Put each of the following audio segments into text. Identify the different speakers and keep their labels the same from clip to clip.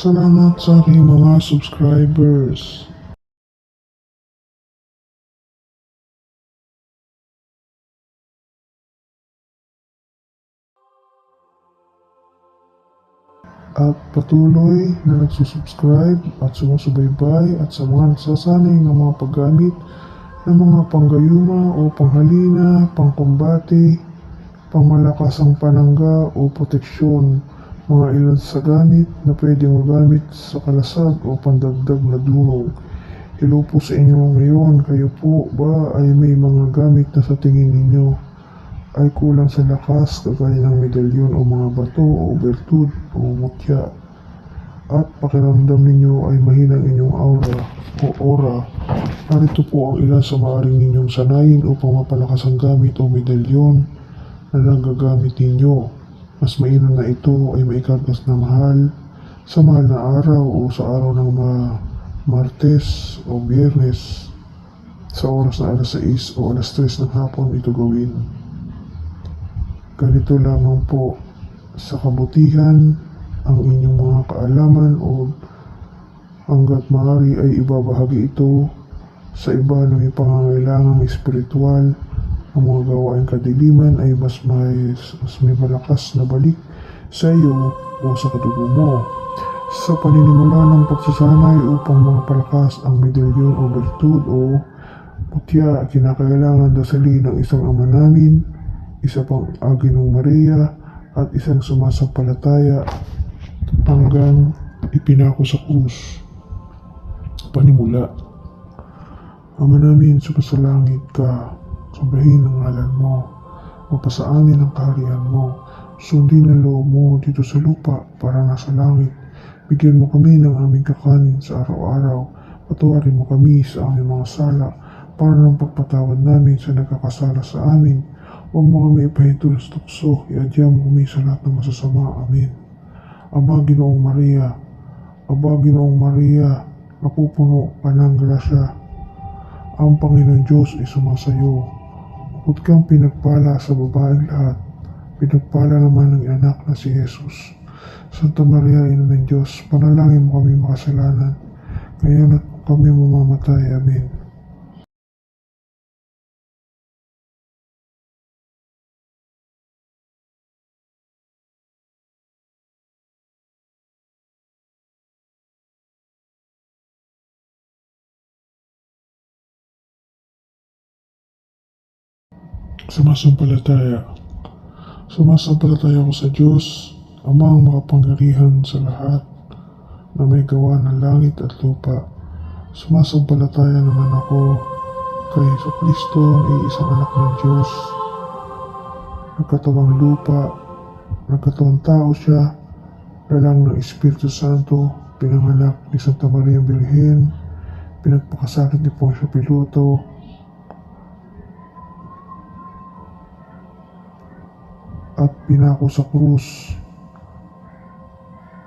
Speaker 1: Salamat sa aking mga subscribers. At patuloy na nagsusubscribe at sumusubaybay at sa mga nagsasanay ng mga paggamit ng mga panggayuma o panghalina, pangkumbate, pangmalakas ang panangga o proteksyon, mga ilan sa gamit na pwedeng magamit sa kalasag o pandagdag na dunong. Hello po sa inyo ngayon, kayo po ba ay may mga gamit na sa tingin ninyo ay kulang sa lakas kagaya ng medalyon o mga bato o bertud o mutya at pakiramdam ninyo ay mahinang inyong aura o aura? Narito po ang ilan sa maaaring ninyong sanayin upang mapalakas ang gamit o medalyon na nagagamit ninyo. Mas mainam na ito ay maikargas na mahal sa mahal na araw o sa araw ng Martes o Biyernes sa oras na alas 6 o alas 3 ng hapon ito gawin. Ganito lamang po sa kabutihan ang inyong mga kaalaman o hanggat maaari ay ibabahagi ito sa iba na may pangangailangang espiritual. Ang mga gawaing kadiliman ay mas may malakas na balik sa iyo o sa kadugo mo. Sa paninimula ng pagsasanay upang mapalakas ang medalyon o bertud o mutya, kinakailangan dasali ng isang Ama Namin, isa pang Aginong Maria at isang sumasampalataya hanggang ipinako sa krus. Panimula. Ama namin, sumasalangit ka, sambahin ang ngalan mo, mapasa amin ang kaharian mo, sundin ang loob mo dito sa lupa para nasa langit. Bigyan mo kami ng aming kakanin sa araw-araw, patawarin mo kami sa aming mga sala para ng pagpatawad namin sa nagkakasala sa amin. Huwag mo kami ipahintulot sa tukso, iadya mo kami sa lahat ng masasama. Amen. Aba, Ginoong Maria, napupuno ka ng grasya. Ang Panginoon Diyos ay sumasayo. Bukod kang pinagpala sa babaeng lahat, pinagpala naman ng anak na si Jesus. Santa Maria, Ina ng Diyos, panalangin mo kami makasalanan, ngayon at kami mamamatay. Amen. Sumasampalataya ko sa Diyos, Amang makapangyarihan sa lahat, na may gawa ng langit at lupa. Sumasampalataya naman ako kay Jesucristo na isang anak ng Diyos. Nagkatawang lupa, nagkatawang tao siya, lalang ng Espiritu Santo, pinanganak ni Santa Maria Birhen, pinagpakasakit ni Poncio Pilato, at pinako sa krus,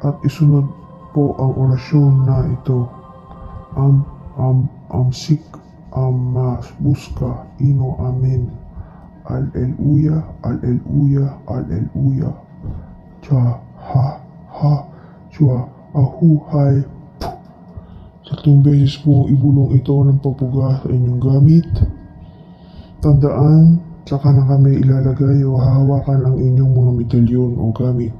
Speaker 1: at isunod po ang orasyon na ito. Sik mas buska ino amen. Alleluia, alleluia, alleluia. Cha ha chua ahuhay. 3 beses po ibulong ito ng papuga sa inyong gamit. Tandaan, saka na kami ilalagay o hahawakan ang inyong mga medalyon o gamit.